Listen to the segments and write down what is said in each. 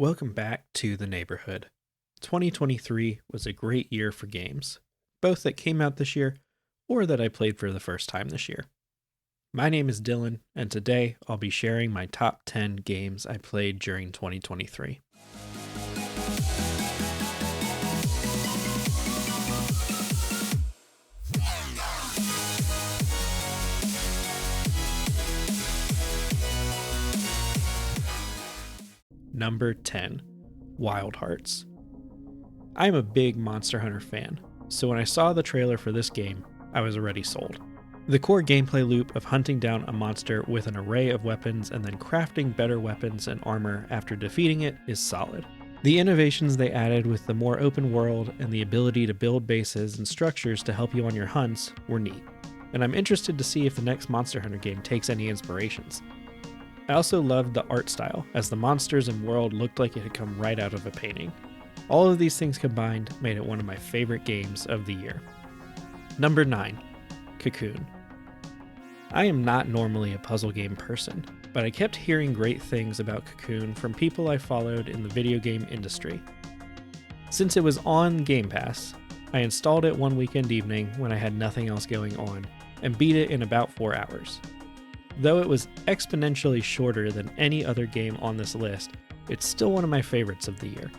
Welcome back to the neighborhood. 2023 was a great year for games, both that came out this year or that I played for the first time this year. My name is Dylan, and today I'll be sharing my top 10 games I played during 2023. Number 10, Wild Hearts. I'm a big Monster Hunter fan, so when I saw the trailer for this game, I was already sold. The core gameplay loop of hunting down a monster with an array of weapons and then crafting better weapons and armor after defeating it is solid. The innovations they added with the more open world and the ability to build bases and structures to help you on your hunts were neat, and I'm interested to see if the next Monster Hunter game takes any inspirations. I also loved the art style, as the monsters and world looked like it had come right out of a painting. All of these things combined made it one of my favorite games of the year. Number 9, Cocoon. I am not normally a puzzle game person, but I kept hearing great things about Cocoon from people I followed in the video game industry. Since it was on Game Pass, I installed it one weekend evening when I had nothing else going on, and beat it in about 4 hours. Though it was exponentially shorter than any other game on this list, it's still one of my favorites of the year.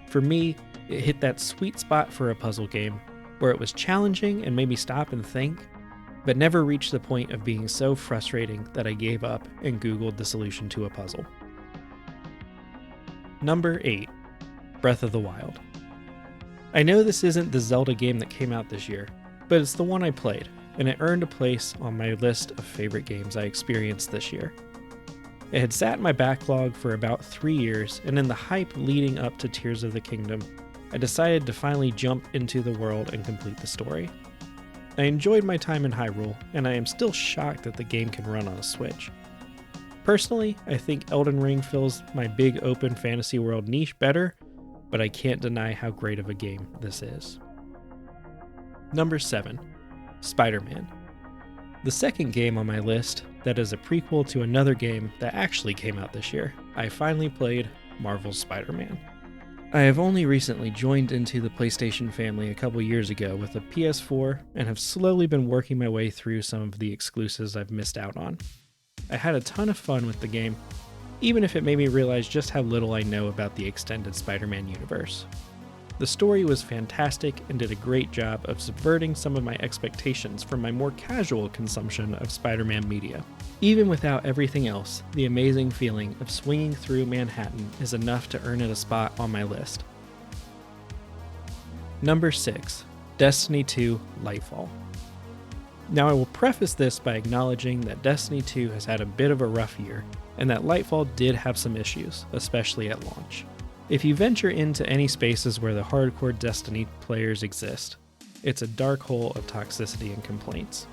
For me, it hit that sweet spot for a puzzle game, where it was challenging and made me stop and think, but never reached the point of being so frustrating that I gave up and Googled the solution to a puzzle. Number 8, Breath of the Wild. I know this isn't the Zelda game that came out this year, but it's the one I played, and it earned a place on my list of favorite games I experienced this year. It had sat in my backlog for about 3 years, and in the hype leading up to Tears of the Kingdom, I decided to finally jump into the world and complete the story. I enjoyed my time in Hyrule, and I am still shocked that the game can run on a Switch. Personally, I think Elden Ring fills my big open fantasy world niche better, but I can't deny how great of a game this is. Number 7, Spider-Man. The second game on my list that is a prequel to another game that actually came out this year. I finally played Marvel's Spider-Man. I have only recently joined into the PlayStation family a couple years ago with a PS4 and have slowly been working my way through some of the exclusives I've missed out on. I had a ton of fun with the game, even if it made me realize just how little I know about the extended Spider-Man universe. The story was fantastic and did a great job of subverting some of my expectations from my more casual consumption of Spider-Man media. Even without everything else, the amazing feeling of swinging through Manhattan is enough to earn it a spot on my list. Number 6, Destiny 2 Lightfall. Now I will preface this by acknowledging that Destiny 2 has had a bit of a rough year, and that Lightfall did have some issues, especially at launch. If you venture into any spaces where the hardcore Destiny players exist, it's a dark hole of toxicity and complaints.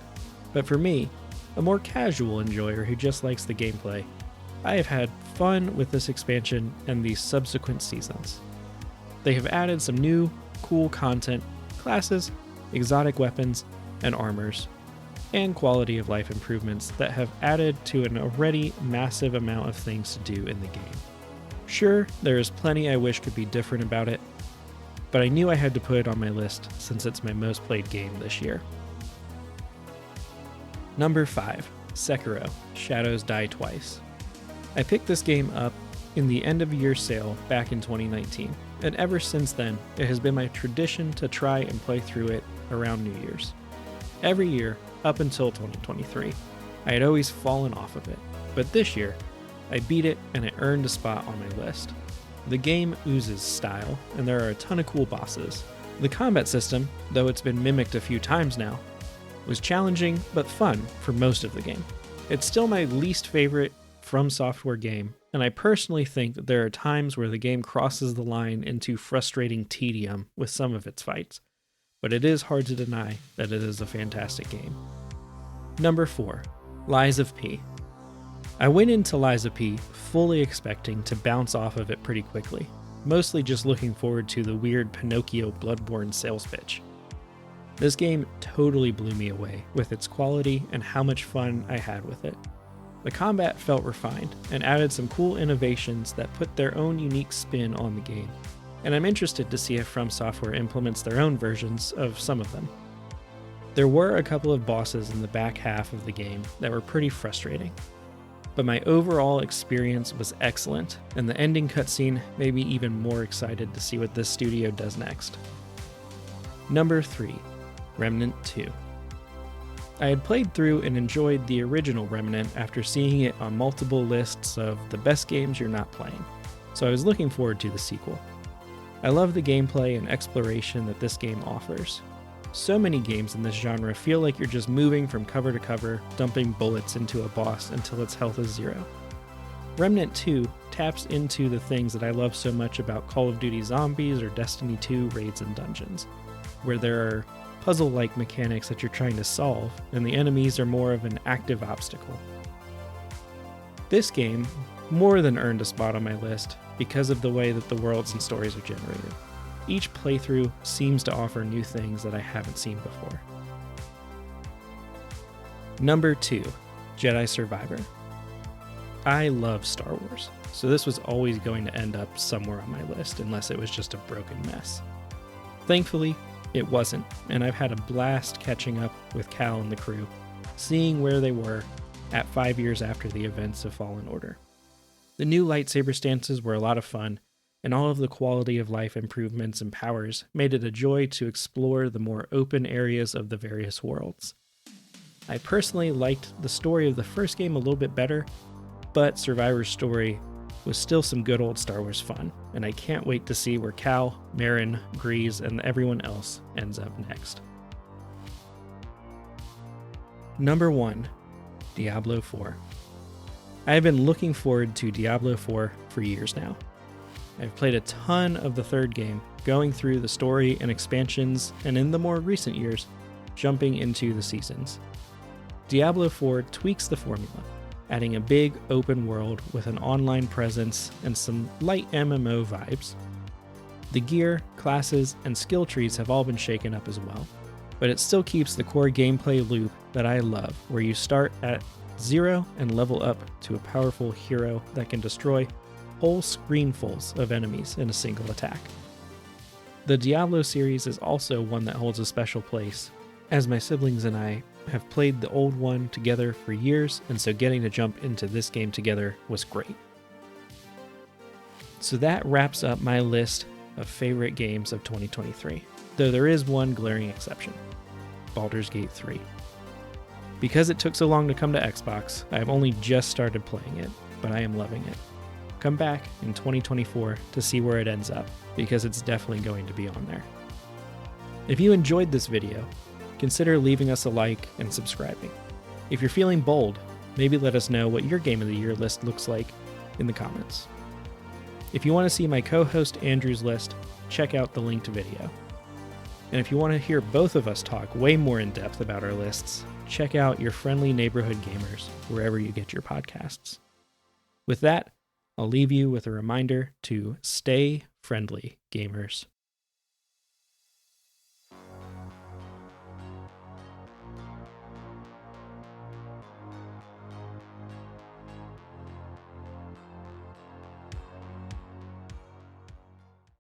But for me, a more casual enjoyer who just likes the gameplay, I have had fun with this expansion and these subsequent seasons. They have added some new, cool content, classes, exotic weapons, and armors, and quality of life improvements that have added to an already massive amount of things to do in the game. Sure, there is plenty I wish could be different about it, but I knew I had to put it on my list since it's my most played game this year. Number 5, Sekiro: Shadows Die Twice. I picked this game up in the end of year sale back in 2019, and ever since then, it has been my tradition to try and play through it around New Year's. Every year, up until 2023, I had always fallen off of it, but this year, I beat it and it earned a spot on my list. The game oozes style, and there are a ton of cool bosses. The combat system, though it's been mimicked a few times now, was challenging but fun for most of the game. It's still my least favorite From Software game, and I personally think that there are times where the game crosses the line into frustrating tedium with some of its fights, but it is hard to deny that it is a fantastic game. Number 4, Lies of P. I went into Lies of P fully expecting to bounce off of it pretty quickly, mostly just looking forward to the weird Pinocchio Bloodborne sales pitch. This game totally blew me away with its quality and how much fun I had with it. The combat felt refined and added some cool innovations that put their own unique spin on the game, and I'm interested to see if From Software implements their own versions of some of them. There were a couple of bosses in the back half of the game that were pretty frustrating, but my overall experience was excellent, and the ending cutscene made me even more excited to see what this studio does next. Number 3, Remnant 2. I had played through and enjoyed the original Remnant after seeing it on multiple lists of the best games you're not playing, so I was looking forward to the sequel. I love the gameplay and exploration that this game offers. So many games in this genre feel like you're just moving from cover to cover, dumping bullets into a boss until its health is 0. Remnant 2 taps into the things that I love so much about Call of Duty Zombies or Destiny 2 raids and dungeons, where there are puzzle-like mechanics that you're trying to solve, and the enemies are more of an active obstacle. This game more than earned a spot on my list because of the way that the worlds and stories are generated. Each playthrough seems to offer new things that I haven't seen before. Number 2, Jedi Survivor. I love Star Wars, so this was always going to end up somewhere on my list unless it was just a broken mess. Thankfully, it wasn't, and I've had a blast catching up with Cal and the crew, seeing where they were at 5 years after the events of Fallen Order. The new lightsaber stances were a lot of fun, and all of the quality of life improvements and powers made it a joy to explore the more open areas of the various worlds. I personally liked the story of the first game a little bit better, but Survivor's story was still some good old Star Wars fun, and I can't wait to see where Cal, Merrin, Grease, and everyone else ends up next. Number 1, Diablo 4. I have been looking forward to Diablo 4 for years now. I've played a ton of the third game, going through the story and expansions, and in the more recent years, jumping into the seasons. Diablo 4 tweaks the formula, adding a big open world with an online presence and some light MMO vibes. The gear, classes, and skill trees have all been shaken up as well, but it still keeps the core gameplay loop that I love, where you start at 0 and level up to a powerful hero that can destroy whole screenfuls of enemies in a single attack. The Diablo series is also one that holds a special place, as my siblings and I have played the old one together for years, and so getting to jump into this game together was great. So that wraps up my list of favorite games of 2023, though there is one glaring exception: Baldur's Gate 3. Because it took so long to come to Xbox, I have only just started playing it, but I am loving it. Come back in 2024 to see where it ends up, because it's definitely going to be on there. If you enjoyed this video, consider leaving us a like and subscribing. If you're feeling bold, maybe let us know what your Game of the Year list looks like in the comments. If you want to see my co-host Andrew's list, check out the linked video. And if you want to hear both of us talk way more in depth about our lists, check out Your Friendly Neighborhood Gamers wherever you get your podcasts. With that, I'll leave you with a reminder to stay friendly, gamers.